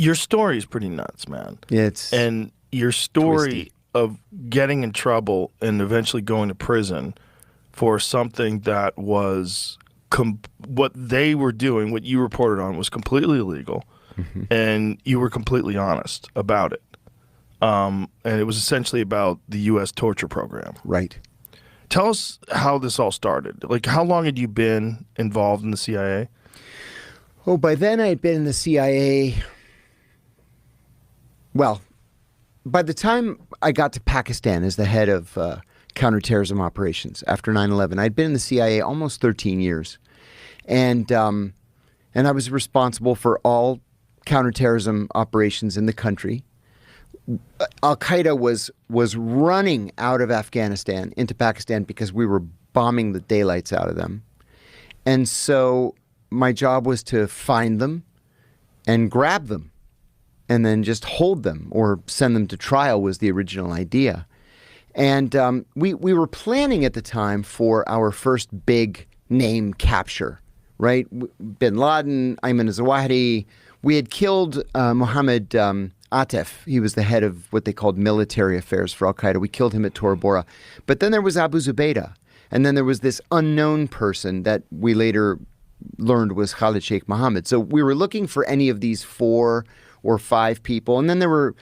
Your story is pretty nuts, man. Yeah, it's And your story twisty. of getting in trouble and eventually going to prison for something that was what they were doing, what you reported on, was completely illegal, and you were completely honest about it. And it was essentially about the U.S. torture program. Right. Tell us how this all started. Like, how long had you been involved in the CIA? Oh, by then I had been in the CIA. Well, by the time I got to Pakistan as the head of counterterrorism operations after 9/11, I'd been in the CIA almost 13 years. And I was responsible for all counterterrorism operations in the country. Al-Qaeda was running out of Afghanistan into Pakistan because we were bombing the daylights out of them. And so my job was to find them and grab them and then just hold them or send them to trial was the original idea. And we were planning at the time for our first big name capture, right? Bin Laden, Ayman al-Zawahiri. We had killed Mohammed Atef. He was the head of what they called military affairs for Al-Qaeda. We killed him at Tora Bora. But then there was Abu Zubaydah. And then there was this unknown person that we later learned was Khalid Sheikh Mohammed. So we were looking for any of these 4 or 5 people. And then there were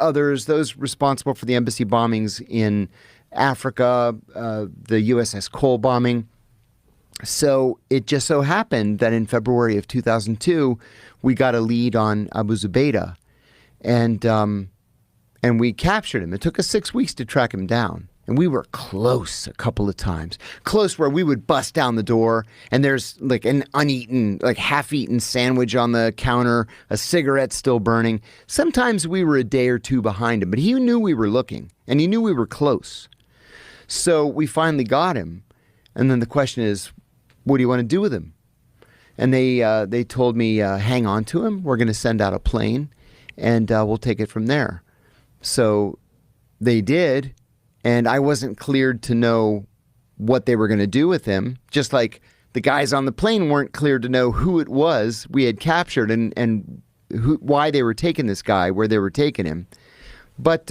others, those responsible for the embassy bombings in Africa, the USS Cole bombing. So it just so happened that in February of 2002, we got a lead on Abu Zubaydah. And we captured him. It took us 6 weeks to track him down. And we were close a couple of times. Close where we would bust down the door and there's like an uneaten, like half-eaten sandwich on the counter, a cigarette still burning. Sometimes we were a day or 2 behind him, but he knew we were looking and he knew we were close. So we finally got him. And then the question is, what do you want to do with him? And they told me, hang on to him. We're going to send out a plane and we'll take it from there. So they did. And I wasn't cleared to know what they were going to do with him, just like the guys on the plane weren't cleared to know who it was we had captured and why they were taking this guy, where they were taking him. But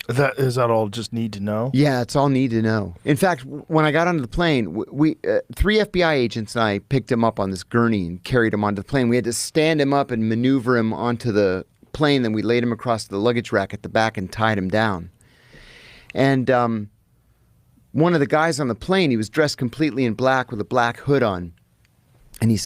Is that all just need to know? yeah, it's all need to know. In fact, when I got onto the plane, we 3 FBI agents and I picked him up on this gurney and carried him onto the plane. We had to stand him up and maneuver him onto the plane. Then we laid him across the luggage rack at the back and tied him down. And one of the guys on the plane, he was dressed completely in black with a black hood on. And he